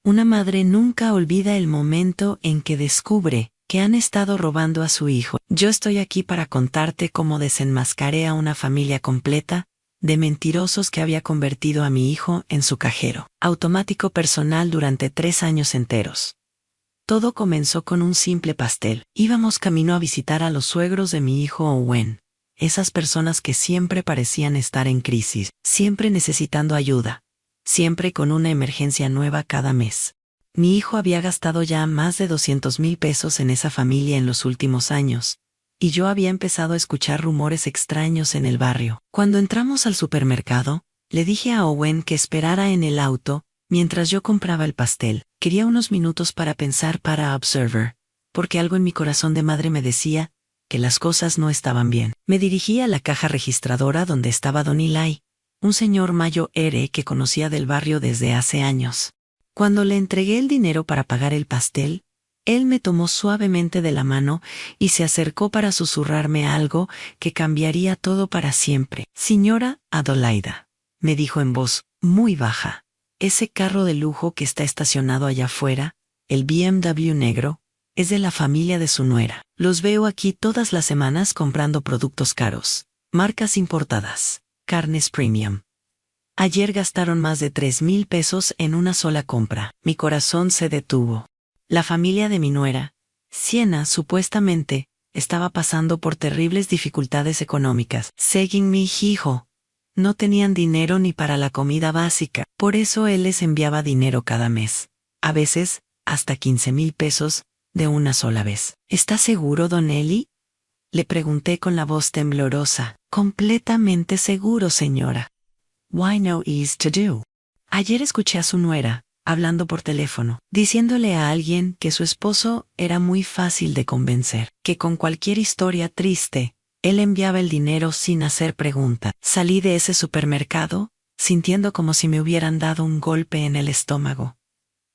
Una madre nunca olvida el momento en que descubre que han estado robando a su hijo. Yo estoy aquí para contarte cómo desenmascaré a una familia completa de mentirosos que había convertido a mi hijo en su cajero automático personal durante 3 años enteros. Todo comenzó con un simple pastel. Íbamos camino a visitar a los suegros de mi hijo Owen. Esas personas que siempre parecían estar en crisis, siempre necesitando ayuda, siempre con una emergencia nueva cada mes. Mi hijo había gastado ya más de 200,000 pesos en esa familia en los últimos años, y yo había empezado a escuchar rumores extraños en el barrio. Cuando entramos al supermercado, le dije a Owen que esperara en el auto mientras yo compraba el pastel. Quería unos minutos para pensar para Observer, porque algo en mi corazón de madre me decía que las cosas no estaban bien. Me dirigí a la caja registradora donde estaba Don Eli, un señor mayo que conocía del barrio desde hace años. Cuando le entregué el dinero para pagar el pastel, él me tomó suavemente de la mano y se acercó para susurrarme algo que cambiaría todo para siempre. Señora Adelaida, me dijo en voz muy baja, ese carro de lujo que está estacionado allá afuera, el BMW negro, es de la familia de su nuera. Los veo aquí todas las semanas comprando productos caros, marcas importadas, carnes premium. Ayer gastaron más de 3,000 pesos en una sola compra. Mi corazón se detuvo. La familia de mi nuera, Siena, supuestamente, estaba pasando por terribles dificultades económicas. Según mi hijo, no tenían dinero ni para la comida básica. Por eso él les enviaba dinero cada mes. A veces, hasta 15,000 pesos, de una sola vez. ¿Está seguro, Don Eli? Le pregunté con la voz temblorosa. Completamente seguro, señora. Why no is to do. Ayer escuché a su nuera, hablando por teléfono, diciéndole a alguien que su esposo era muy fácil de convencer, que con cualquier historia triste, él enviaba el dinero sin hacer pregunta. Salí de ese supermercado, sintiendo como si me hubieran dado un golpe en el estómago.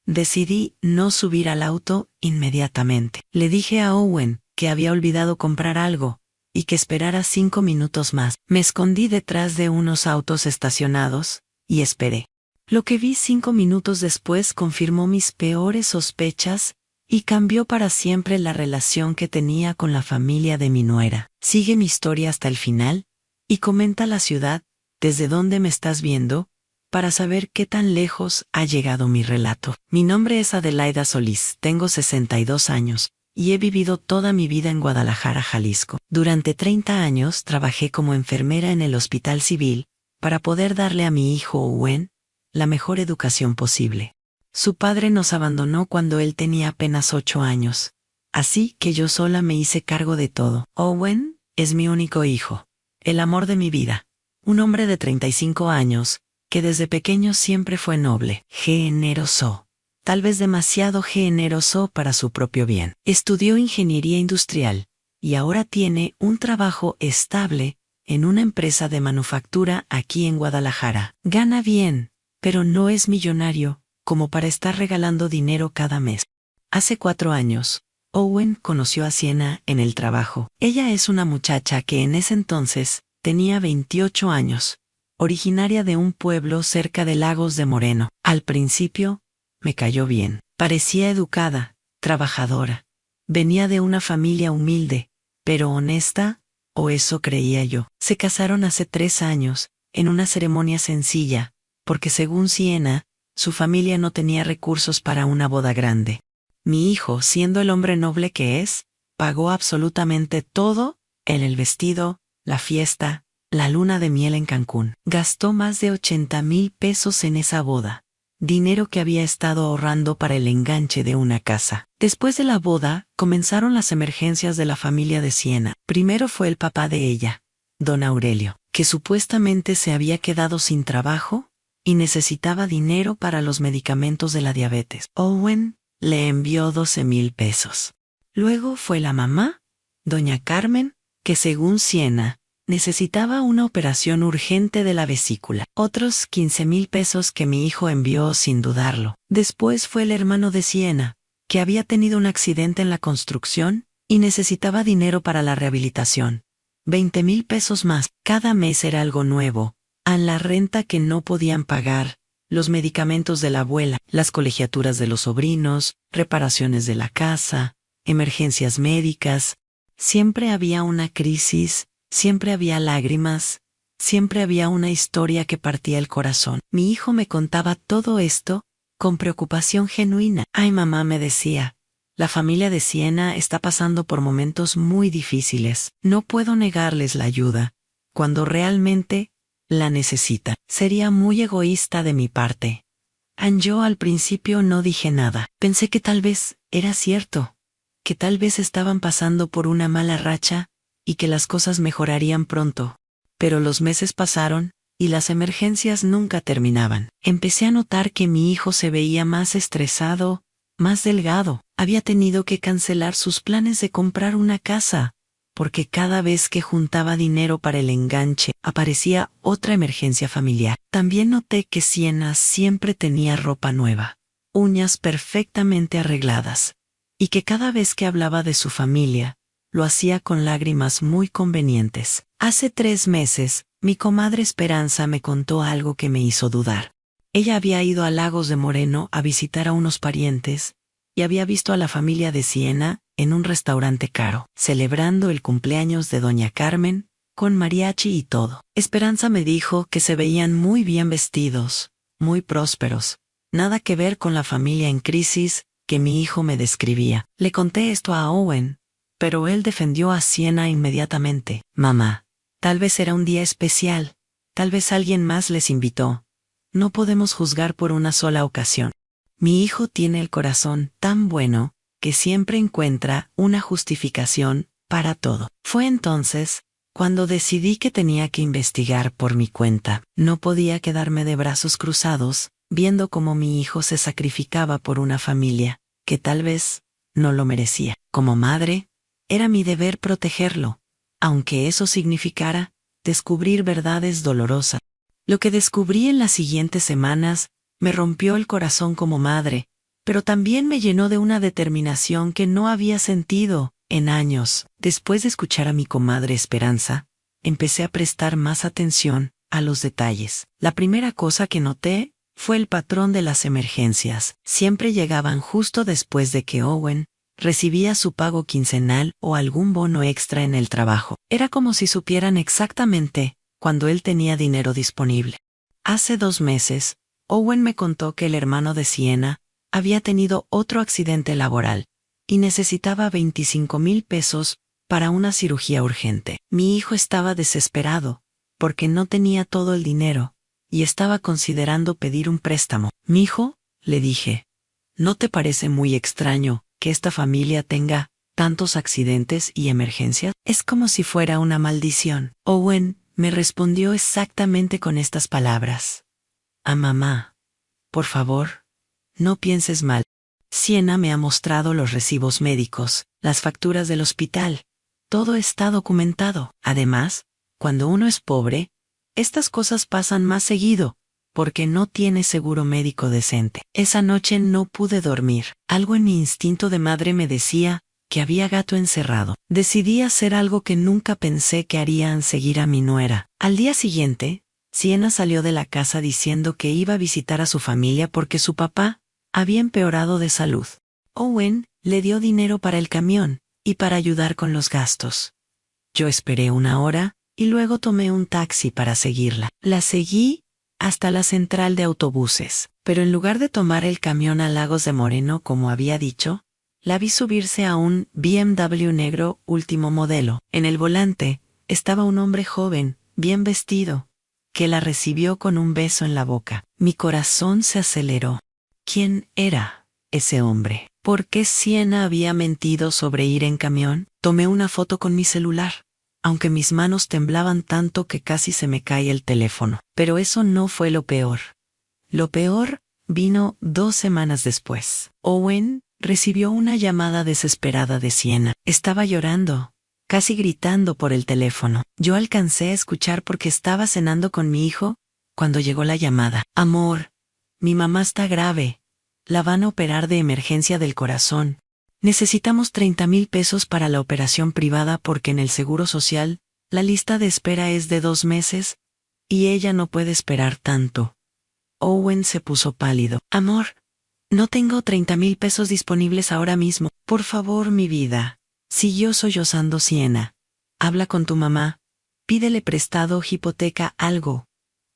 Decidí no subir al auto inmediatamente. Le dije a Owen que había olvidado comprar algo y que esperara 5 minutos más. Me escondí detrás de unos autos estacionados y esperé. Lo que vi 5 minutos después confirmó mis peores sospechas y cambió para siempre la relación que tenía con la familia de mi nuera. Sigue mi historia hasta el final y comenta la ciudad desde donde me estás viendo para saber qué tan lejos ha llegado mi relato. Mi nombre es Adelaida Solís, tengo 62 años y he vivido toda mi vida en Guadalajara, Jalisco. Durante 30 años trabajé como enfermera en el Hospital Civil para poder darle a mi hijo Owen la mejor educación posible. Su padre nos abandonó cuando él tenía apenas 8 años, así que yo sola me hice cargo de todo. Owen es mi único hijo, el amor de mi vida, un hombre de 35 años, que desde pequeño siempre fue noble, generoso, tal vez demasiado generoso para su propio bien. Estudió ingeniería industrial y ahora tiene un trabajo estable en una empresa de manufactura aquí en Guadalajara. Gana bien, pero no es millonario como para estar regalando dinero cada mes. Hace 4 años, Owen conoció a Siena en el trabajo. Ella es una muchacha que en ese entonces tenía 28 años. Originaria de un pueblo cerca de Lagos de Moreno. Al principio, me cayó bien. Parecía educada, trabajadora. Venía de una familia humilde, pero honesta, o eso creía yo. Se casaron hace 3 años, en una ceremonia sencilla, porque según Siena, su familia no tenía recursos para una boda grande. Mi hijo, siendo el hombre noble que es, pagó absolutamente todo en el vestido, la fiesta, la luna de miel en Cancún. Gastó más de 80,000 pesos en esa boda, dinero que había estado ahorrando para el enganche de una casa. Después de la boda, comenzaron las emergencias de la familia de Siena. Primero fue el papá de ella, don Aurelio, que supuestamente se había quedado sin trabajo y necesitaba dinero para los medicamentos de la diabetes. Owen le envió 12,000 pesos. Luego fue la mamá, doña Carmen, que según Siena, necesitaba una operación urgente de la vesícula. Otros 15,000 pesos que mi hijo envió sin dudarlo. Después fue el hermano de Siena, que había tenido un accidente en la construcción y necesitaba dinero para la rehabilitación. 20,000 pesos más. Cada mes era algo nuevo. A la renta que no podían pagar, los medicamentos de la abuela, las colegiaturas de los sobrinos, reparaciones de la casa, emergencias médicas. Siempre había una crisis, siempre había lágrimas, siempre había una historia que partía el corazón. Mi hijo me contaba todo esto con preocupación genuina. Ay, mamá, me decía, la familia de Siena está pasando por momentos muy difíciles. No puedo negarles la ayuda, cuando realmente la necesita. Sería muy egoísta de mi parte. Yo al principio no dije nada. Pensé que tal vez era cierto, que tal vez estaban pasando por una mala racha y que las cosas mejorarían pronto. Pero los meses pasaron y las emergencias nunca terminaban. Empecé a notar que mi hijo se veía más estresado, más delgado. Había tenido que cancelar sus planes de comprar una casa, porque cada vez que juntaba dinero para el enganche, aparecía otra emergencia familiar. También noté que Siena siempre tenía ropa nueva, uñas perfectamente arregladas, y que cada vez que hablaba de su familia, lo hacía con lágrimas muy convenientes. Hace 3 meses, mi comadre Esperanza me contó algo que me hizo dudar. Ella había ido a Lagos de Moreno a visitar a unos parientes, y había visto a la familia de Siena en un restaurante caro, celebrando el cumpleaños de doña Carmen, con mariachi y todo. Esperanza me dijo que se veían muy bien vestidos, muy prósperos, nada que ver con la familia en crisis que mi hijo me describía. Le conté esto a Owen, pero él defendió a Siena inmediatamente. Mamá, tal vez era un día especial, tal vez alguien más les invitó. No podemos juzgar por una sola ocasión. Mi hijo tiene el corazón tan bueno que siempre encuentra una justificación para todo. Fue entonces cuando decidí que tenía que investigar por mi cuenta. No podía quedarme de brazos cruzados, viendo cómo mi hijo se sacrificaba por una familia que tal vez no lo merecía. Como madre, era mi deber protegerlo, aunque eso significara descubrir verdades dolorosas. Lo que descubrí en las siguientes semanas me rompió el corazón como madre, pero también me llenó de una determinación que no había sentido en años. Después de escuchar a mi comadre Esperanza, empecé a prestar más atención a los detalles. La primera cosa que noté fue el patrón de las emergencias. Siempre llegaban justo después de que Owen recibía su pago quincenal o algún bono extra en el trabajo. Era como si supieran exactamente cuando él tenía dinero disponible. Hace 2 meses, Owen me contó que el hermano de Siena había tenido otro accidente laboral y necesitaba 25,000 pesos para una cirugía urgente. Mi hijo estaba desesperado porque no tenía todo el dinero y estaba considerando pedir un préstamo. «Mijo», le dije, ¿no te parece muy extraño que esta familia tenga tantos accidentes y emergencias? Es como si fuera una maldición. Owen me respondió exactamente con estas palabras. Mamá, por favor, no pienses mal. Siena me ha mostrado los recibos médicos, las facturas del hospital. Todo está documentado. Además, cuando uno es pobre, estas cosas pasan más seguido, porque no tiene seguro médico decente. Esa noche no pude dormir. Algo en mi instinto de madre me decía que había gato encerrado. Decidí hacer algo que nunca pensé que harían: seguir a mi nuera. Al día siguiente, Siena salió de la casa diciendo que iba a visitar a su familia porque su papá había empeorado de salud. Owen le dio dinero para el camión y para ayudar con los gastos. Yo esperé 1 hora y luego tomé un taxi para seguirla. La seguí hasta la central de autobuses, pero en lugar de tomar el camión a Lagos de Moreno como había dicho, la vi subirse a un BMW negro último modelo. En el volante estaba un hombre joven, bien vestido, que la recibió con un beso en la boca. Mi corazón se aceleró. ¿Quién era ese hombre? ¿Por qué Siena había mentido sobre ir en camión? Tomé una foto con mi celular, aunque mis manos temblaban tanto que casi se me cae el teléfono. Pero eso no fue lo peor. Lo peor vino 2 semanas después. Owen recibió una llamada desesperada de Siena. Estaba llorando, casi gritando por el teléfono. Yo alcancé a escuchar porque estaba cenando con mi hijo cuando llegó la llamada. Amor, mi mamá está grave. La van a operar de emergencia del corazón. Necesitamos 30,000 pesos para la operación privada porque en el Seguro Social la lista de espera es de 2 meses y ella no puede esperar tanto. Owen se puso pálido. Amor, no tengo 30,000 pesos disponibles ahora mismo. Por favor, mi vida. Siguió sollozando Sienna. Habla con tu mamá. Pídele prestado, hipoteca, algo.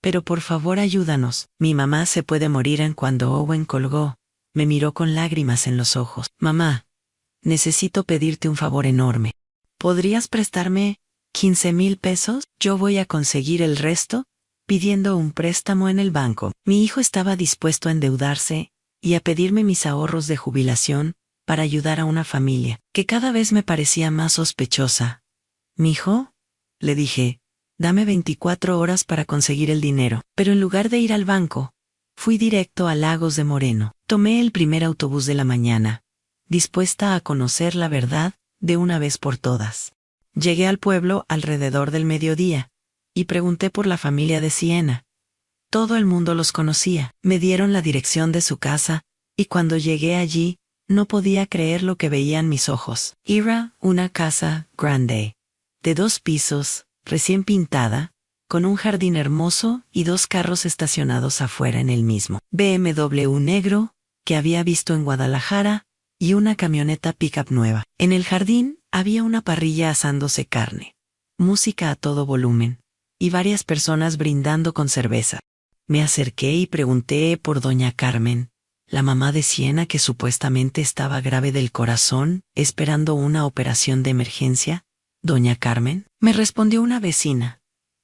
Pero por favor ayúdanos. Mi mamá se puede morir. En cuando Owen colgó, me miró con lágrimas en los ojos. Mamá, necesito pedirte un favor enorme. ¿Podrías prestarme 15,000 pesos? Yo voy a conseguir el resto, pidiendo un préstamo en el banco. Mi hijo estaba dispuesto a endeudarse y a pedirme mis ahorros de jubilación para ayudar a una familia que cada vez me parecía más sospechosa. «Mijo», le dije, «dame 24 horas para conseguir el dinero». Pero en lugar de ir al banco, fui directo a Lagos de Moreno. Tomé el primer autobús de la mañana, dispuesta a conocer la verdad de una vez por todas. Llegué al pueblo alrededor del mediodía y pregunté por la familia de Sienna. Todo el mundo los conocía. Me dieron la dirección de su casa, y cuando llegué allí, no podía creer lo que veían mis ojos. Era una casa grande, de 2 pisos, recién pintada, con un jardín hermoso y 2 carros estacionados afuera en el mismo. BMW negro, que había visto en Guadalajara, y una camioneta pickup nueva. En el jardín había una parrilla asándose carne, música a todo volumen, y varias personas brindando con cerveza. Me acerqué y pregunté por doña Carmen, la mamá de Sienna, que supuestamente estaba grave del corazón, esperando una operación de emergencia. «¿Doña Carmen?», me respondió una vecina.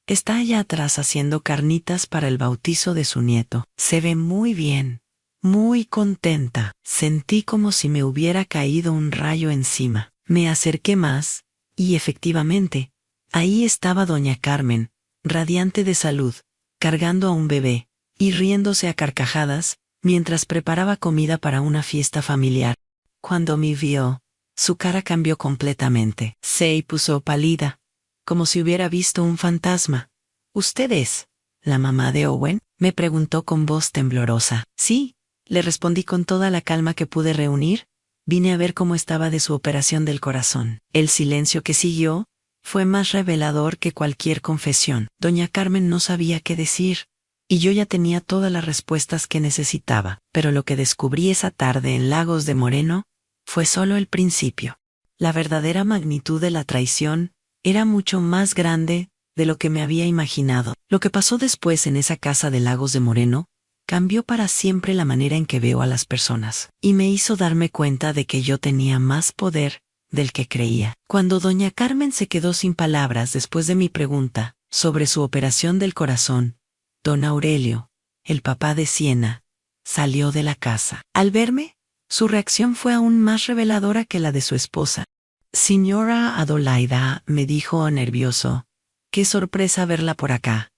«Está allá atrás haciendo carnitas para el bautizo de su nieto. Se ve muy bien, muy contenta». Sentí como si me hubiera caído un rayo encima. Me acerqué más, y efectivamente, ahí estaba doña Carmen, radiante de salud, cargando a un bebé, y riéndose a carcajadas, mientras preparaba comida para una fiesta familiar. Cuando me vio, su cara cambió completamente. Se puso pálida, como si hubiera visto un fantasma. «¿Usted es la mamá de Owen?», me preguntó con voz temblorosa. «Sí», le respondí con toda la calma que pude reunir. «Vine a ver cómo estaba de su operación del corazón». El silencio que siguió fue más revelador que cualquier confesión. Doña Carmen no sabía qué decir, y yo ya tenía todas las respuestas que necesitaba. Pero lo que descubrí esa tarde en Lagos de Moreno fue solo el principio. La verdadera magnitud de la traición era mucho más grande de lo que me había imaginado. Lo que pasó después en esa casa de Lagos de Moreno cambió para siempre la manera en que veo a las personas, y me hizo darme cuenta de que yo tenía más poder del que creía. Cuando doña Carmen se quedó sin palabras después de mi pregunta sobre su operación del corazón, don Aurelio, el papá de Sienna, salió de la casa. Al verme, su reacción fue aún más reveladora que la de su esposa. «Señora Adolaida», me dijo nervioso, «qué sorpresa verla por acá».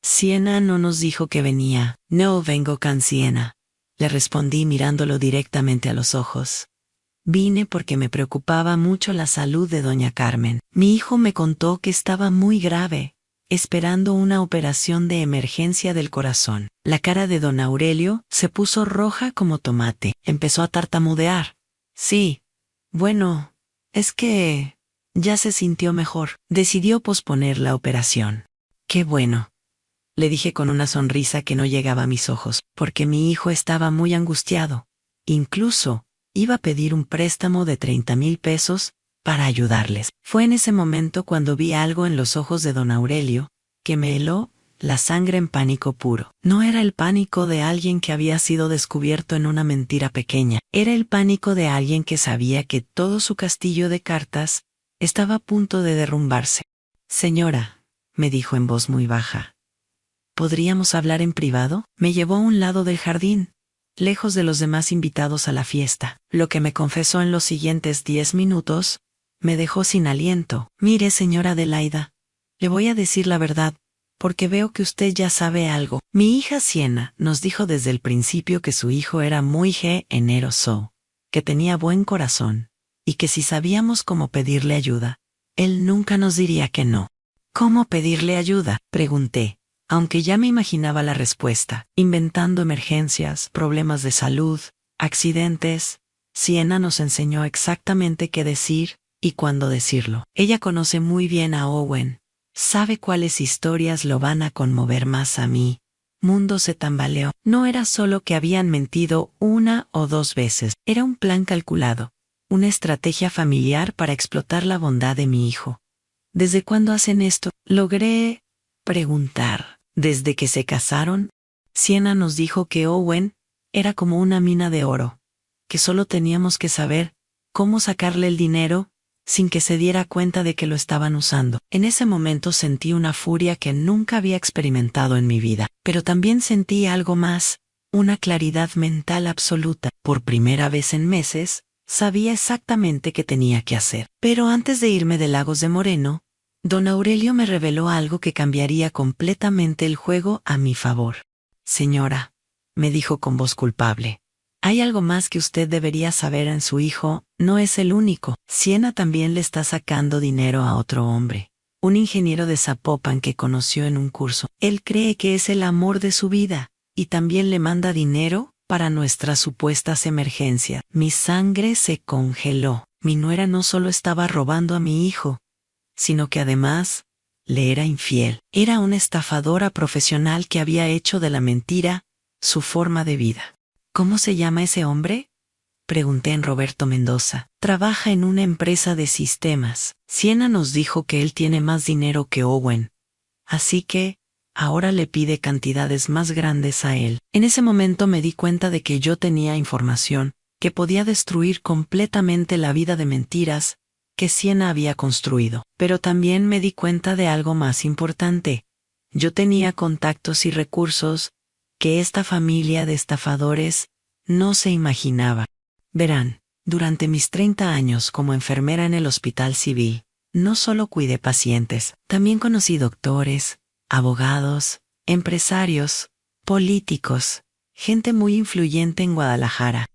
«Sienna no nos dijo que venía». «No vengo con Sienna», le respondí mirándolo directamente a los ojos. «Vine porque me preocupaba mucho la salud de doña Carmen. Mi hijo me contó que estaba muy grave, esperando una operación de emergencia del corazón». La cara de don Aurelio se puso roja como tomate. Empezó a tartamudear. «Sí, bueno, es que ya se sintió mejor. Decidió posponer la operación». «Qué bueno», le dije con una sonrisa que no llegaba a mis ojos, porque mi hijo estaba muy angustiado. Incluso iba a pedir un préstamo de 30,000 pesos para ayudarles. Fue en ese momento cuando vi algo en los ojos de don Aurelio que me heló la sangre en pánico puro. No era el pánico de alguien que había sido descubierto en una mentira pequeña. Era el pánico de alguien que sabía que todo su castillo de cartas estaba a punto de derrumbarse. «Señora», me dijo en voz muy baja, «¿podríamos hablar en privado?». Me llevó a un lado del jardín, lejos de los demás invitados a la fiesta. Lo que me confesó en los siguientes 10 minutos me dejó sin aliento. «Mire, señora Adelaida, le voy a decir la verdad, porque veo que usted ya sabe algo. Mi hija Sienna nos dijo desde el principio que su hijo era muy generoso, que tenía buen corazón, y que si sabíamos cómo pedirle ayuda, él nunca nos diría que no». «¿Cómo pedirle ayuda?», pregunté, aunque ya me imaginaba la respuesta. «Inventando emergencias, problemas de salud, accidentes». Sienna nos enseñó exactamente qué decir y cuándo decirlo. Ella conoce muy bien a Owen. Sabe cuáles historias lo van a conmover más a mí, mundo se tambaleó. No era solo que habían mentido una o dos veces, era un plan calculado, una estrategia familiar para explotar la bondad de mi hijo. ¿Desde cuándo hacen esto? Logré preguntar. ¿Desde que se casaron? Sienna nos dijo que Owen era como una mina de oro, que solo teníamos que saber cómo sacarle el dinero sin que se diera cuenta de que lo estaban usando. En ese momento sentí una furia que nunca había experimentado en mi vida, pero también sentí algo más, una claridad mental absoluta. Por primera vez en meses, sabía exactamente qué tenía que hacer. Pero antes de irme de Lagos de Moreno, don Aurelio me reveló algo que cambiaría completamente el juego a mi favor. Señora, me dijo con voz culpable, hay algo más que usted debería saber en su hijo, no es el único. Sienna también le está sacando dinero a otro hombre, un ingeniero de Zapopan que conoció en un curso. Él cree que es el amor de su vida, y también le manda dinero para nuestras supuestas emergencias. Mi sangre se congeló. Mi nuera no solo estaba robando a mi hijo, sino que además le era infiel. Era una estafadora profesional que había hecho de la mentira su forma de vida. ¿Cómo se llama ese hombre? Pregunté en Roberto Mendoza. Trabaja en una empresa de sistemas. Sienna nos dijo que él tiene más dinero que Owen, así que ahora le pide cantidades más grandes a él. En ese momento me di cuenta de que yo tenía información que podía destruir completamente la vida de mentiras que Sienna había construido. Pero también me di cuenta de algo más importante. Yo tenía contactos y recursos que esta familia de estafadores no se imaginaba. Verán, durante mis 30 años como enfermera en el Hospital Civil, no solo cuidé pacientes, también conocí doctores, abogados, empresarios, políticos, gente muy influyente en Guadalajara.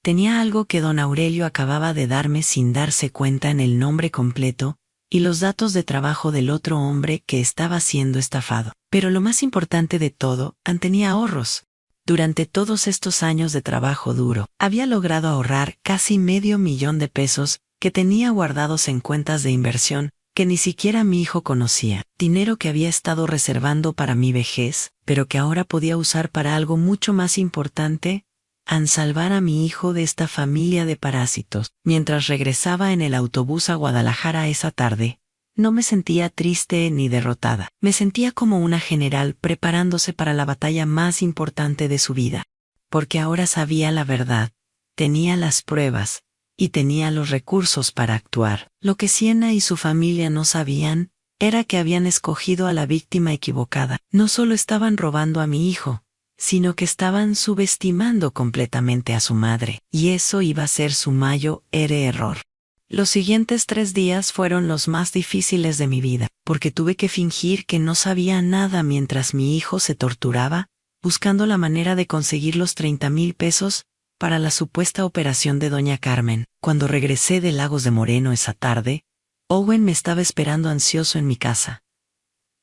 Tenía algo que don Aurelio acababa de darme sin darse cuenta en el nombre completo y los datos de trabajo del otro hombre que estaba siendo estafado. Pero lo más importante de todo, tenía ahorros. Durante todos estos años de trabajo duro, había logrado ahorrar casi $500,000 que tenía guardados en cuentas de inversión que ni siquiera mi hijo conocía. Dinero que había estado reservando para mi vejez, pero que ahora podía usar para algo mucho más importante, salvar a mi hijo de esta familia de parásitos. Mientras regresaba en el autobús a Guadalajara esa tarde, no me sentía triste ni derrotada. Me sentía como una general preparándose para la batalla más importante de su vida. Porque ahora sabía la verdad, tenía las pruebas, y tenía los recursos para actuar. Lo que Sienna y su familia no sabían, era que habían escogido a la víctima equivocada. No solo estaban robando a mi hijo, sino que estaban subestimando completamente a su madre, y eso iba a ser su mayor error. Los siguientes 3 días fueron los más difíciles de mi vida, porque tuve que fingir que no sabía nada mientras mi hijo se torturaba, buscando la manera de conseguir los $30,000 para la supuesta operación de doña Carmen. Cuando regresé de Lagos de Moreno esa tarde, Owen me estaba esperando ansioso en mi casa.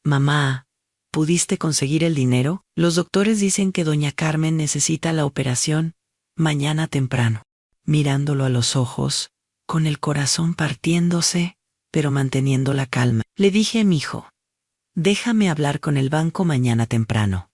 Mamá, ¿pudiste conseguir el dinero? Los doctores dicen que doña Carmen necesita la operación mañana temprano. Mirándolo a los ojos, con el corazón partiéndose, pero manteniendo la calma, le dije a mi hijo, déjame hablar con el banco mañana temprano.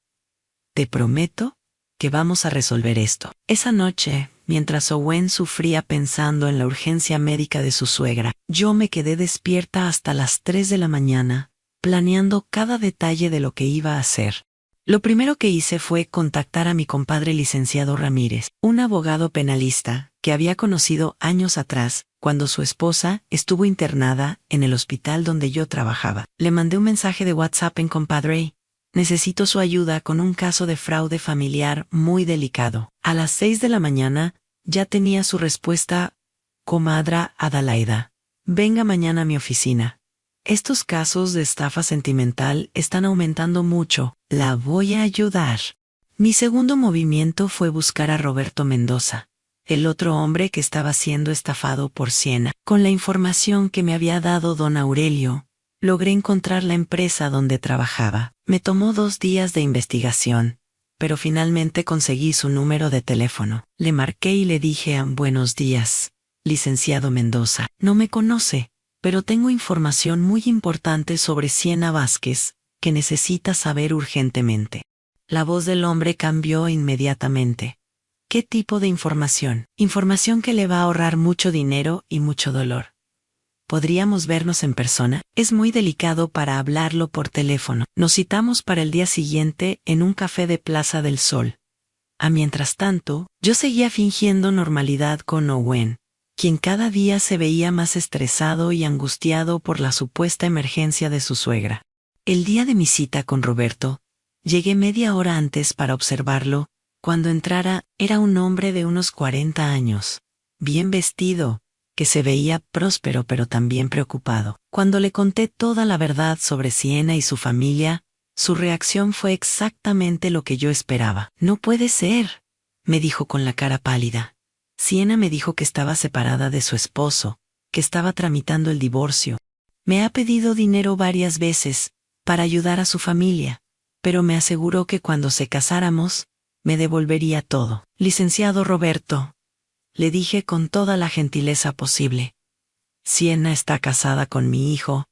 Te prometo que vamos a resolver esto. Esa noche, mientras Owen sufría pensando en la urgencia médica de su suegra, yo me quedé despierta hasta las 3 de la mañana, planeando cada detalle de lo que iba a hacer. Lo primero que hice fue contactar a mi compadre licenciado Ramírez, un abogado penalista que había conocido años atrás, cuando su esposa estuvo internada en el hospital donde yo trabajaba. Le mandé un mensaje de WhatsApp en compadre. Necesito su ayuda con un caso de fraude familiar muy delicado. A las 6 de la mañana ya tenía su respuesta. Comadra Adelaida, venga mañana a mi oficina. Estos casos de estafa sentimental están aumentando mucho. La voy a ayudar. Mi segundo movimiento fue buscar a Roberto Mendoza, el otro hombre que estaba siendo estafado por Sienna. Con la información que me había dado don Aurelio, logré encontrar la empresa donde trabajaba. Me tomó 2 días de investigación, pero finalmente conseguí su número de teléfono. Le marqué y le dije: buenos días, licenciado Mendoza. No me conoce, pero tengo información muy importante sobre Sienna Vázquez, que necesita saber urgentemente. La voz del hombre cambió inmediatamente. ¿Qué tipo de información? Información que le va a ahorrar mucho dinero y mucho dolor. ¿Podríamos vernos en persona? Es muy delicado para hablarlo por teléfono. Nos citamos para el día siguiente en un café de Plaza del Sol. Mientras tanto, yo seguía fingiendo normalidad con Owen, quien cada día se veía más estresado y angustiado por la supuesta emergencia de su suegra. El día de mi cita con Roberto, llegué media hora antes para observarlo. Cuando entrara, era un hombre de unos 40 años, bien vestido, que se veía próspero pero también preocupado. Cuando le conté toda la verdad sobre Siena y su familia, su reacción fue exactamente lo que yo esperaba. «No puede ser», me dijo con la cara pálida. «Siena me dijo que estaba separada de su esposo, que estaba tramitando el divorcio. Me ha pedido dinero varias veces para ayudar a su familia, pero me aseguró que cuando se casáramos, me devolvería todo». «Licenciado Roberto», le dije con toda la gentileza posible, «Siena está casada con mi hijo,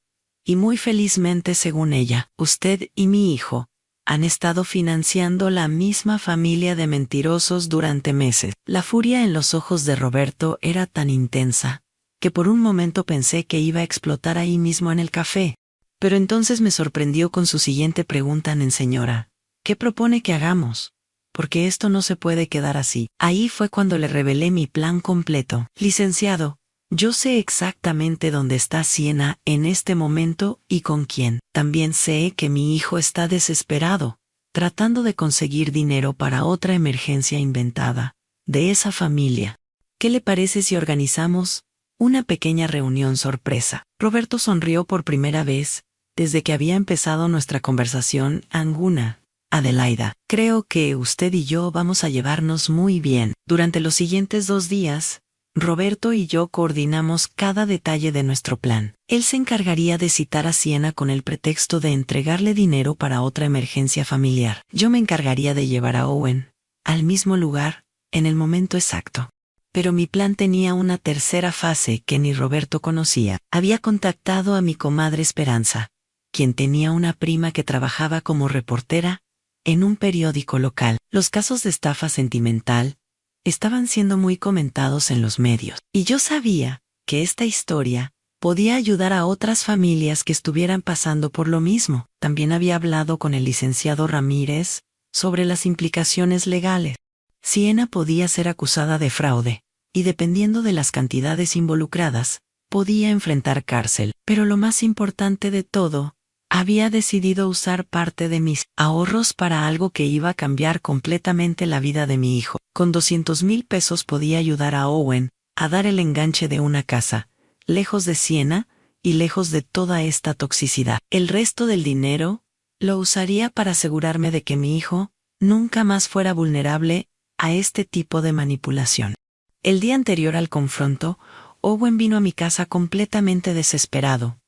y muy felizmente según ella. Usted y mi hijo han estado financiando la misma familia de mentirosos durante meses». La furia en los ojos de Roberto era tan intensa, que por un momento pensé que iba a explotar ahí mismo en el café. Pero entonces me sorprendió con su siguiente pregunta: «Señora, ¿qué propone que hagamos? Porque esto no se puede quedar así». Ahí fue cuando le revelé mi plan completo. «Licenciado, yo sé exactamente dónde está Siena en este momento y con quién. También sé que mi hijo está desesperado, tratando de conseguir dinero para otra emergencia inventada de esa familia. ¿Qué le parece si organizamos una pequeña reunión sorpresa?» Roberto sonrió por primera vez desde que había empezado nuestra conversación. «Anguna, Adelaida, creo que usted y yo vamos a llevarnos muy bien». Durante los siguientes 2 días, Roberto y yo coordinamos cada detalle de nuestro plan. Él se encargaría de citar a Siena con el pretexto de entregarle dinero para otra emergencia familiar. Yo me encargaría de llevar a Owen al mismo lugar, en el momento exacto. Pero mi plan tenía una tercera fase que ni Roberto conocía. Había contactado a mi comadre Esperanza, quien tenía una prima que trabajaba como reportera en un periódico local. Los casos de estafa sentimental estaban siendo muy comentados en los medios, y yo sabía que esta historia podía ayudar a otras familias que estuvieran pasando por lo mismo. También había hablado con el licenciado Ramírez sobre las implicaciones legales. Siena podía ser acusada de fraude, y dependiendo de las cantidades involucradas, podía enfrentar cárcel. Pero lo más importante de todo, había decidido usar parte de mis ahorros para algo que iba a cambiar completamente la vida de mi hijo. Con 200,000 pesos podía ayudar a Owen a dar el enganche de una casa, lejos de Siena y lejos de toda esta toxicidad. El resto del dinero lo usaría para asegurarme de que mi hijo nunca más fuera vulnerable a este tipo de manipulación. El día anterior al confronto, Owen vino a mi casa completamente desesperado.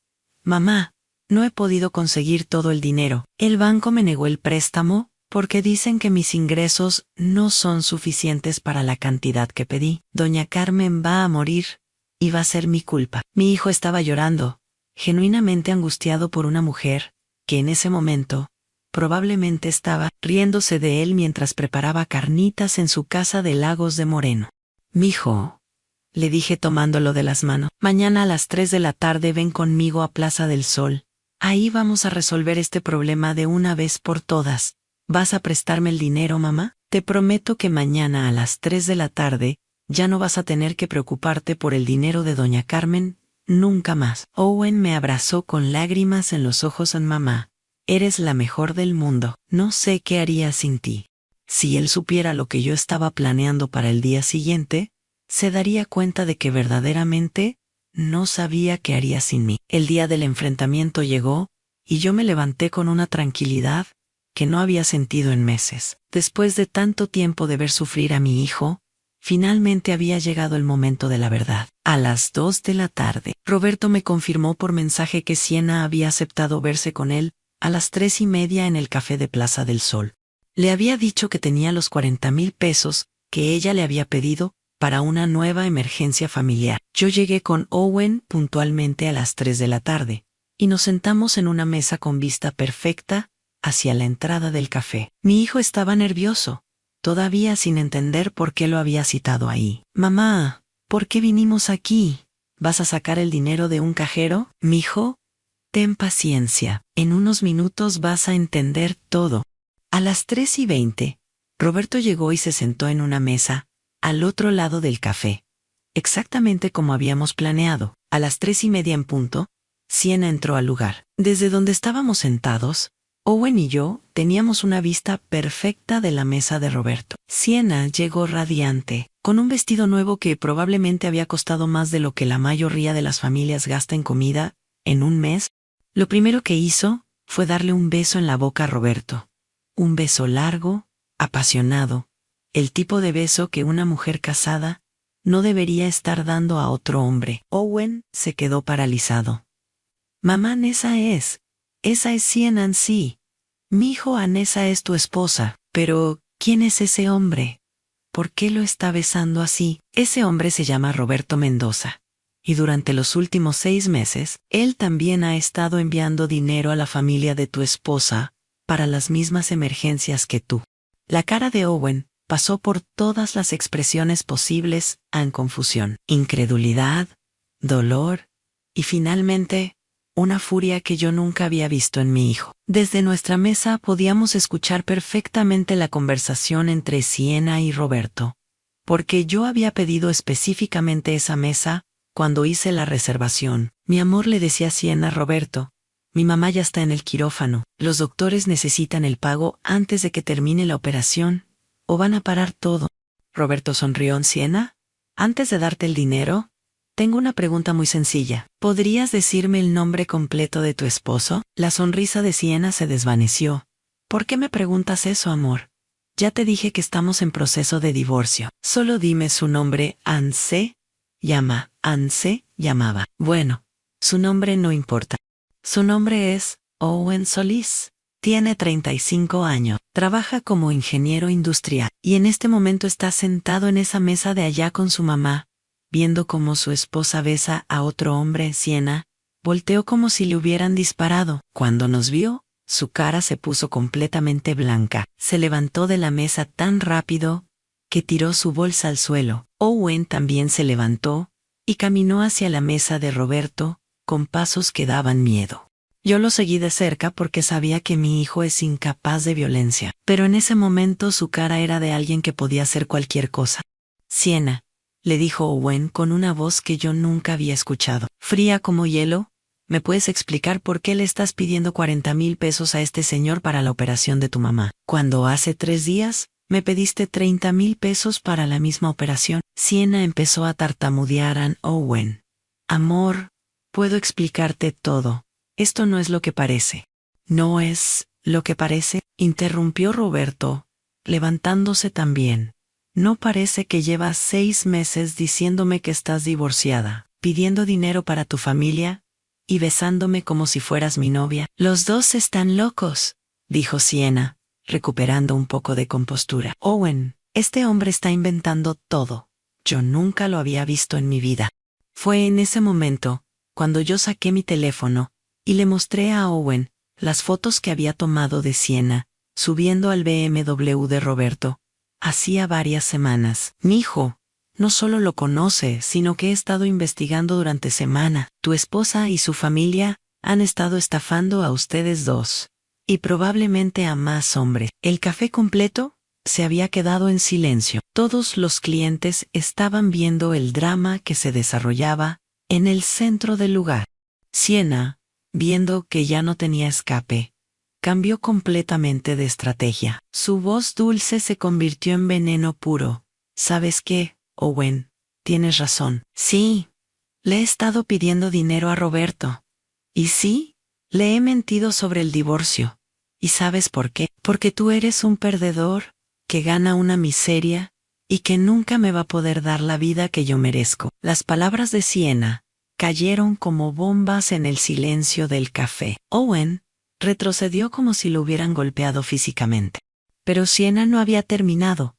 «Mamá, no he podido conseguir todo el dinero. El banco me negó el préstamo porque dicen que mis ingresos no son suficientes para la cantidad que pedí. Doña Carmen va a morir y va a ser mi culpa». Mi hijo estaba llorando, genuinamente angustiado por una mujer que en ese momento probablemente estaba riéndose de él mientras preparaba carnitas en su casa de Lagos de Moreno. «Mijo», le dije tomándolo de las manos, «mañana a las 3 de la tarde ven conmigo a Plaza del Sol. Ahí vamos a resolver este problema de una vez por todas. ¿Vas a prestarme el dinero, mamá? Te prometo que mañana a las 3 de la tarde ya no vas a tener que preocuparte por el dinero de doña Carmen, nunca más». Owen me abrazó con lágrimas en los ojos. «Mamá, eres la mejor del mundo. No sé qué haría sin ti». Si él supiera lo que yo estaba planeando para el día siguiente, se daría cuenta de que verdaderamente no sabía qué haría sin mí. El día del enfrentamiento llegó, y yo me levanté con una tranquilidad que no había sentido en meses. Después de tanto tiempo de ver sufrir a mi hijo, finalmente había llegado el momento de la verdad. A las 2 de la tarde, Roberto me confirmó por mensaje que Siena había aceptado verse con él a las 3:30 en el café de Plaza del Sol. Le había dicho que tenía los 40,000 pesos que ella le había pedido para una nueva emergencia familiar. Yo llegué con Owen puntualmente a las 3 de la tarde, y nos sentamos en una mesa con vista perfecta hacia la entrada del café. Mi hijo estaba nervioso, todavía sin entender por qué lo había citado ahí. «Mamá, ¿por qué vinimos aquí? ¿Vas a sacar el dinero de un cajero?» «Mijo, ten paciencia, en unos minutos vas a entender todo». A las 3:20, Roberto llegó y se sentó en una mesa, al otro lado del café, exactamente como habíamos planeado. A las 3:30 en punto, Siena entró al lugar. Desde donde estábamos sentados, Owen y yo teníamos una vista perfecta de la mesa de Roberto. Siena llegó radiante, con un vestido nuevo que probablemente había costado más de lo que la mayoría de las familias gasta en comida en un mes. Lo primero que hizo fue darle un beso en la boca a Roberto. Un beso largo, apasionado, el tipo de beso que una mujer casada no debería estar dando a otro hombre. Owen se quedó paralizado. «Mamá, esa es Siena Nancy. Mi hijo, Anessa es tu esposa. Pero, ¿quién es ese hombre? ¿Por qué lo está besando así?» «Ese hombre se llama Roberto Mendoza. Y durante los últimos 6 meses, él también ha estado enviando dinero a la familia de tu esposa para las mismas emergencias que tú». La cara de Owen pasó por todas las expresiones posibles en confusión, incredulidad, dolor y finalmente una furia que yo nunca había visto en mi hijo. Desde nuestra mesa podíamos escuchar perfectamente la conversación entre Siena y Roberto, porque yo había pedido específicamente esa mesa cuando hice la reservación. «Mi amor», le decía Siena a Roberto, «mi mamá ya está en el quirófano. Los doctores necesitan el pago antes de que termine la operación, o van a parar todo». Roberto sonrió. «Siena, antes de darte el dinero, tengo una pregunta muy sencilla. ¿Podrías decirme el nombre completo de tu esposo?» La sonrisa de Siena se desvaneció. «¿Por qué me preguntas eso, amor? Ya te dije que estamos en proceso de divorcio. Solo dime su nombre». «Anse llamaba». «Bueno, su nombre no importa. Su nombre es Owen Solís. Tiene 35 años. Trabaja como ingeniero industrial. Y en este momento está sentado en esa mesa de allá con su mamá, viendo cómo su esposa besa a otro hombre». Siena volteó como si le hubieran disparado. Cuando nos vio, su cara se puso completamente blanca. Se levantó de la mesa tan rápido que tiró su bolsa al suelo. Owen también se levantó y caminó hacia la mesa de Roberto con pasos que daban miedo. Yo lo seguí de cerca porque sabía que mi hijo es incapaz de violencia, pero en ese momento su cara era de alguien que podía hacer cualquier cosa. «Siena», le dijo Owen con una voz que yo nunca había escuchado, fría como hielo, «¿me puedes explicar por qué le estás pidiendo 40,000 pesos a este señor para la operación de tu mamá, cuando hace 3 días me pediste 30,000 pesos para la misma operación?» Siena empezó a tartamudear a Owen. «Amor, puedo explicarte todo. Esto no es lo que parece». «¿No es lo que parece?», interrumpió Roberto, levantándose también. «No parece que llevas 6 meses diciéndome que estás divorciada, pidiendo dinero para tu familia y besándome como si fueras mi novia». «Los dos están locos», dijo Siena, recuperando un poco de compostura. «Owen, este hombre está inventando todo. Yo nunca lo había visto en mi vida». Fue en ese momento cuando yo saqué mi teléfono y le mostré a Owen las fotos que había tomado de Siena subiendo al BMW de Roberto hacía varias semanas. «Mi hijo no solo lo conoce, sino que he estado investigando durante semana. Tu esposa y su familia han estado estafando a ustedes dos, y probablemente a más hombres». El café completo se había quedado en silencio. Todos los clientes estaban viendo el drama que se desarrollaba en el centro del lugar. Siena, viendo que ya no tenía escape, cambió completamente de estrategia. Su voz dulce se convirtió en veneno puro. «¿Sabes qué, Owen? Tienes razón. Sí, le he estado pidiendo dinero a Roberto. Y sí, le he mentido sobre el divorcio. ¿Y sabes por qué? Porque tú eres un perdedor que gana una miseria y que nunca me va a poder dar la vida que yo merezco». Las palabras de Siena cayeron como bombas en el silencio del café. Owen retrocedió como si lo hubieran golpeado físicamente. Pero Siena no había terminado.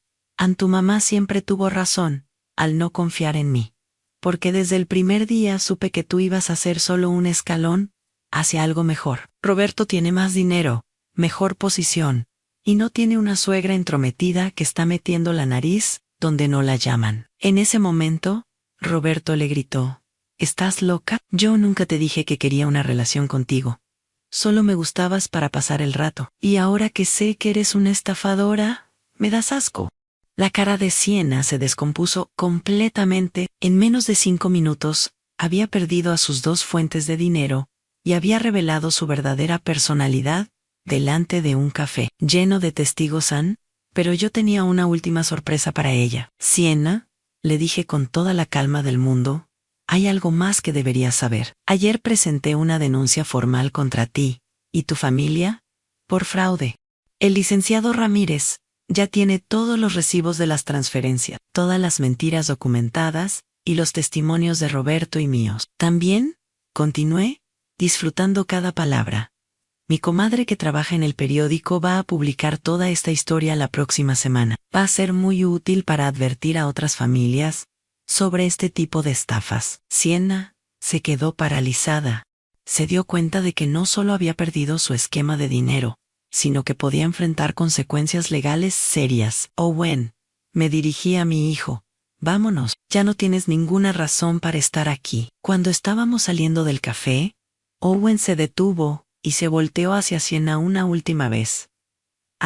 «Tu mamá siempre tuvo razón al no confiar en mí, porque desde el primer día supe que tú ibas a ser solo un escalón hacia algo mejor. Roberto tiene más dinero, mejor posición, y no tiene una suegra entrometida que está metiendo la nariz donde no la llaman. En ese momento, Roberto le gritó: ¿Estás loca? Yo nunca te dije que quería una relación contigo. Solo me gustabas para pasar el rato. Y ahora que sé que eres una estafadora, me das asco. La cara de Sienna se descompuso completamente. En menos de 5 minutos, había perdido a sus 2 fuentes de dinero y había revelado su verdadera personalidad delante de un café lleno de testigos pero yo tenía una última sorpresa para ella. Sienna, le dije con toda la calma del mundo, hay algo más que deberías saber. Ayer presenté una denuncia formal contra ti y tu familia por fraude. El licenciado Ramírez ya tiene todos los recibos de las transferencias, todas las mentiras documentadas y los testimonios de Roberto y míos. También, continué, disfrutando cada palabra. Mi comadre que trabaja en el periódico va a publicar toda esta historia la próxima semana. Va a ser muy útil para advertir a otras familias sobre este tipo de estafas. Sienna se quedó paralizada. Se dio cuenta de que no solo había perdido su esquema de dinero, sino que podía enfrentar consecuencias legales serias. Owen, me dirigí a mi hijo. Vámonos, ya no tienes ninguna razón para estar aquí. Cuando estábamos saliendo del café, Owen se detuvo y se volteó hacia Sienna una última vez.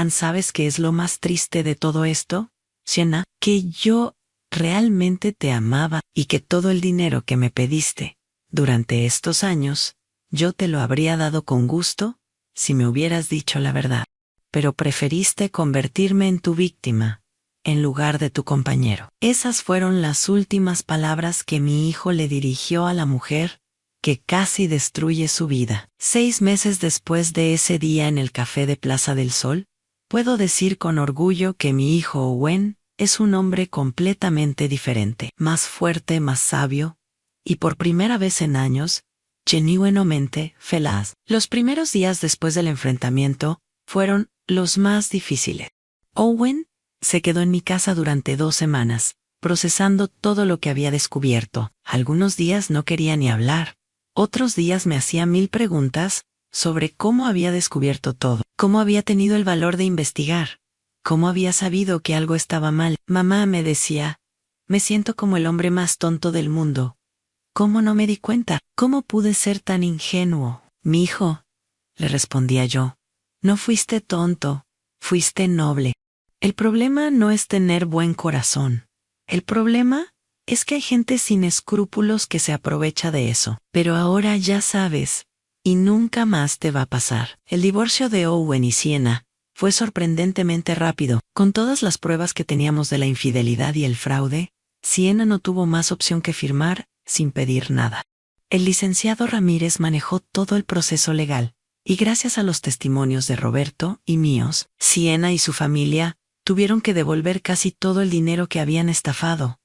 ¿Sabes qué es lo más triste de todo esto, Sienna? Que yo realmente te amaba y que todo el dinero que me pediste durante estos años, yo te lo habría dado con gusto si me hubieras dicho la verdad. Pero preferiste convertirme en tu víctima en lugar de tu compañero. Esas fueron las últimas palabras que mi hijo le dirigió a la mujer que casi destruye su vida. 6 meses después de ese día en el café de Plaza del Sol, puedo decir con orgullo que mi hijo Owen es un hombre completamente diferente, más fuerte, más sabio, y por primera vez en años, genuinamente feliz. Los primeros días después del enfrentamiento fueron los más difíciles. Owen se quedó en mi casa durante 2 semanas, procesando todo lo que había descubierto. Algunos días no quería ni hablar. Otros días me hacía 1000 preguntas sobre cómo había descubierto todo, cómo había tenido el valor de investigar, cómo había sabido que algo estaba mal. Mamá me decía, me siento como el hombre más tonto del mundo. ¿Cómo no me di cuenta? ¿Cómo pude ser tan ingenuo? Mi hijo, le respondía yo, no fuiste tonto, fuiste noble. El problema no es tener buen corazón. El problema es que hay gente sin escrúpulos que se aprovecha de eso. Pero ahora ya sabes, y nunca más te va a pasar. El divorcio de Owen y Sienna fue sorprendentemente rápido. Con todas las pruebas que teníamos de la infidelidad y el fraude, Sienna no tuvo más opción que firmar sin pedir nada. El licenciado Ramírez manejó todo el proceso legal, y gracias a los testimonios de Roberto y míos, Sienna y su familia tuvieron que devolver casi todo el dinero que habían estafado.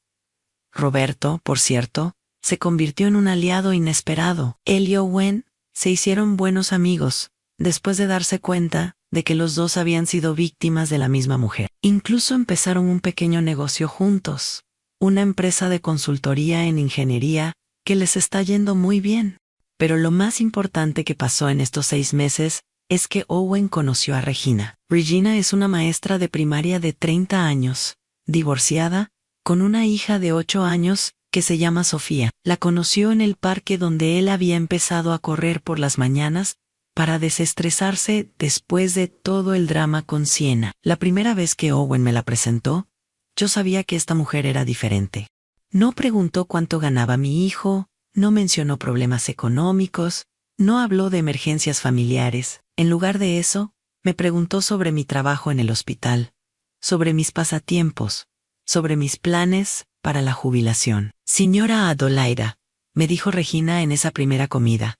Roberto, por cierto, se convirtió en un aliado inesperado. Él y Owen se hicieron buenos amigos, después de darse cuenta de que los dos habían sido víctimas de la misma mujer. Incluso empezaron un pequeño negocio juntos, una empresa de consultoría en ingeniería que les está yendo muy bien. Pero lo más importante que pasó en estos 6 meses es que Owen conoció a Regina. Regina es una maestra de primaria de 30 años, divorciada, con una hija de 8 años que se llama Sofía. La conoció en el parque donde él había empezado a correr por las mañanas para desestresarse después de todo el drama con Sienna. La primera vez que Owen me la presentó, yo sabía que esta mujer era diferente. No preguntó cuánto ganaba mi hijo, no mencionó problemas económicos, no habló de emergencias familiares. En lugar de eso, me preguntó sobre mi trabajo en el hospital, sobre mis pasatiempos, sobre mis planes para la jubilación. Señora Adolaida, me dijo Regina en esa primera comida,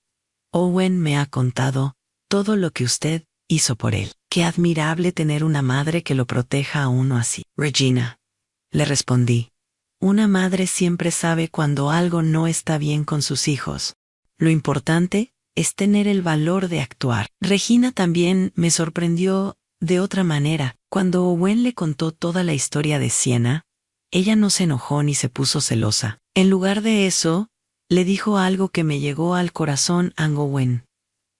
Owen me ha contado todo lo que usted hizo por él. Qué admirable tener una madre que lo proteja a uno así. Regina, le respondí, una madre siempre sabe cuando algo no está bien con sus hijos. Lo importante es tener el valor de actuar. Regina también me sorprendió de otra manera. Cuando Owen le contó toda la historia de Sienna, ella no se enojó ni se puso celosa. En lugar de eso, le dijo algo que me llegó al corazón a Owen.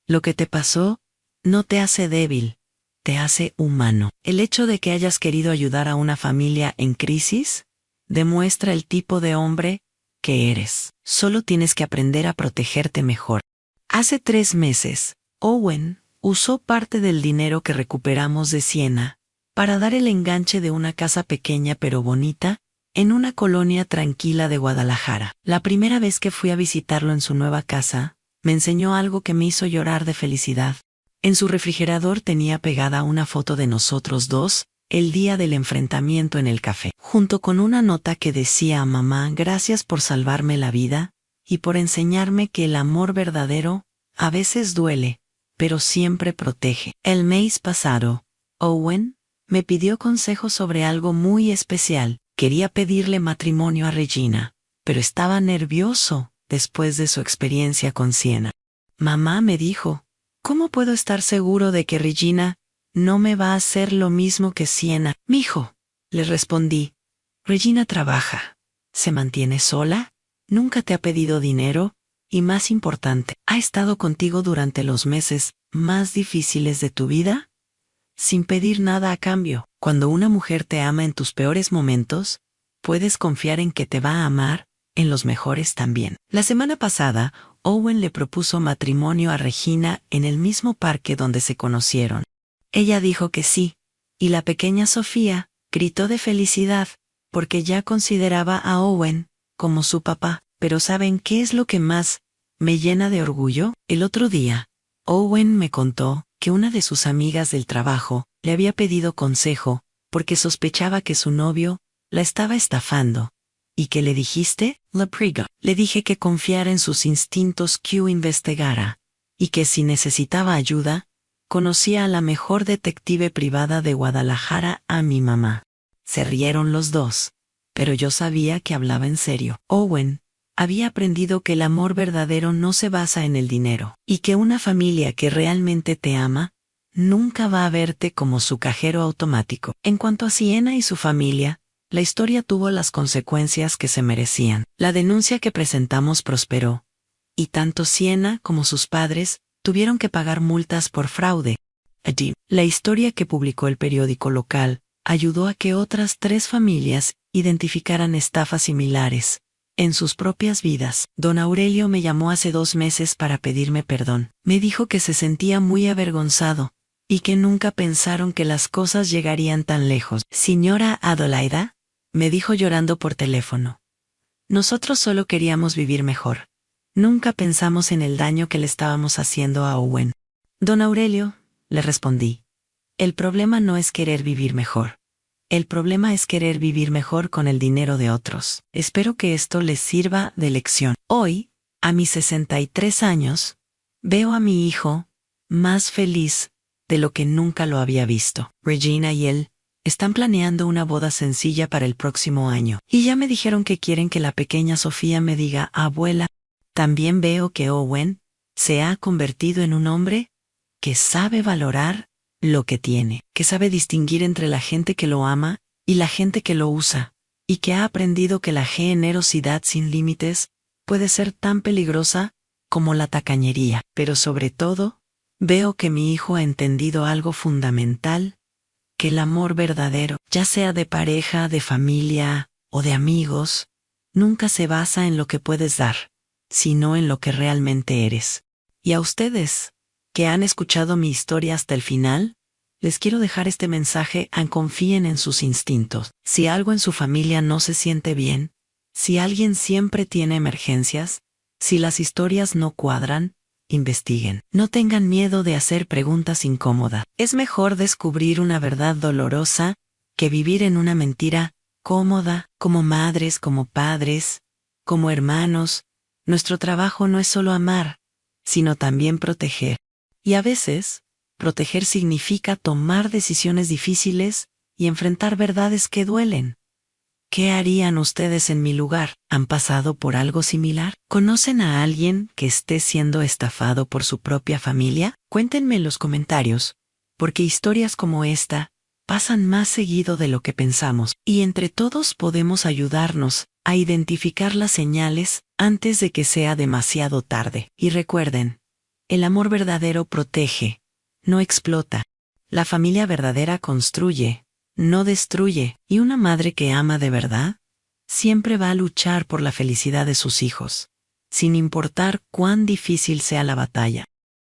Lo que te pasó no te hace débil, te hace humano. El hecho de que hayas querido ayudar a una familia en crisis demuestra el tipo de hombre que eres. Solo tienes que aprender a protegerte mejor. Hace 3 meses, Owen usó parte del dinero que recuperamos de Siena para dar el enganche de una casa pequeña pero bonita en una colonia tranquila de Guadalajara. La primera vez que fui a visitarlo en su nueva casa, me enseñó algo que me hizo llorar de felicidad. En su refrigerador tenía pegada una foto de nosotros dos, el día del enfrentamiento en el café, junto con una nota que decía: mamá, gracias por salvarme la vida y por enseñarme que el amor verdadero a veces duele, pero siempre protege. El mes pasado, Owen me pidió consejo sobre algo muy especial. Quería pedirle matrimonio a Regina, pero estaba nervioso después de su experiencia con Siena. Mamá me dijo, ¿cómo puedo estar seguro de que Regina no me va a hacer lo mismo que Siena? Mijo, le respondí, Regina trabaja, se mantiene sola, nunca te ha pedido dinero y, más importante, ha estado contigo durante los meses más difíciles de tu vida sin pedir nada a cambio. Cuando una mujer te ama en tus peores momentos, puedes confiar en que te va a amar en los mejores también. La semana pasada, Owen le propuso matrimonio a Regina en el mismo parque donde se conocieron. Ella dijo que sí, y la pequeña Sofía gritó de felicidad, porque ya consideraba a Owen como su papá. Pero ¿saben qué es lo que más me llena de orgullo? El otro día, Owen me contó que una de sus amigas del trabajo le había pedido consejo porque sospechaba que su novio la estaba estafando. ¿Y qué le dijiste? Le prigo. Le dije que confiara en sus instintos, que investigara, y que si necesitaba ayuda, conocía a la mejor detective privada de Guadalajara, a mi mamá. Se rieron los dos, pero yo sabía que hablaba en serio. Owen había aprendido que el amor verdadero no se basa en el dinero, y que una familia que realmente te ama nunca va a verte como su cajero automático. En cuanto a Siena y su familia, la historia tuvo las consecuencias que se merecían. La denuncia que presentamos prosperó, y tanto Siena como sus padres tuvieron que pagar multas por fraude. Allí, la historia que publicó el periódico local ayudó a que otras 3 familias identificaran estafas similares en sus propias vidas. Don Aurelio me llamó hace 2 meses para pedirme perdón. Me dijo que se sentía muy avergonzado y que nunca pensaron que las cosas llegarían tan lejos. Señora Adelaida, me dijo llorando por teléfono, nosotros solo queríamos vivir mejor. Nunca pensamos en el daño que le estábamos haciendo a Owen. Don Aurelio, le respondí, el problema no es querer vivir mejor. El problema es querer vivir mejor con el dinero de otros. Espero que esto les sirva de lección. Hoy, a mis 63 años, veo a mi hijo más feliz de lo que nunca lo había visto. Regina y él están planeando una boda sencilla para el próximo año. Y ya me dijeron que quieren que la pequeña Sofía me diga, abuela. También veo que Owen se ha convertido en un hombre que sabe valorar lo que tiene, que sabe distinguir entre la gente que lo ama y la gente que lo usa, y que ha aprendido que la generosidad sin límites puede ser tan peligrosa como la tacañería. Pero sobre todo, veo que mi hijo ha entendido algo fundamental, que el amor verdadero, ya sea de pareja, de familia o de amigos, nunca se basa en lo que puedes dar, sino en lo que realmente eres. Y a ustedes, que han escuchado mi historia hasta el final, les quiero dejar este mensaje: confíen en sus instintos. Si algo en su familia no se siente bien, si alguien siempre tiene emergencias, si las historias no cuadran, investiguen. No tengan miedo de hacer preguntas incómodas. Es mejor descubrir una verdad dolorosa que vivir en una mentira cómoda. Como madres, como padres, como hermanos, nuestro trabajo no es solo amar, sino también proteger. Y a veces, proteger significa tomar decisiones difíciles y enfrentar verdades que duelen. ¿Qué harían ustedes en mi lugar? ¿Han pasado por algo similar? ¿Conocen a alguien que esté siendo estafado por su propia familia? Cuéntenme en los comentarios, porque historias como esta pasan más seguido de lo que pensamos, y entre todos podemos ayudarnos a identificar las señales antes de que sea demasiado tarde. Y recuerden, el amor verdadero protege, no explota. La familia verdadera construye, no destruye, y una madre que ama de verdad, siempre va a luchar por la felicidad de sus hijos, sin importar cuán difícil sea la batalla.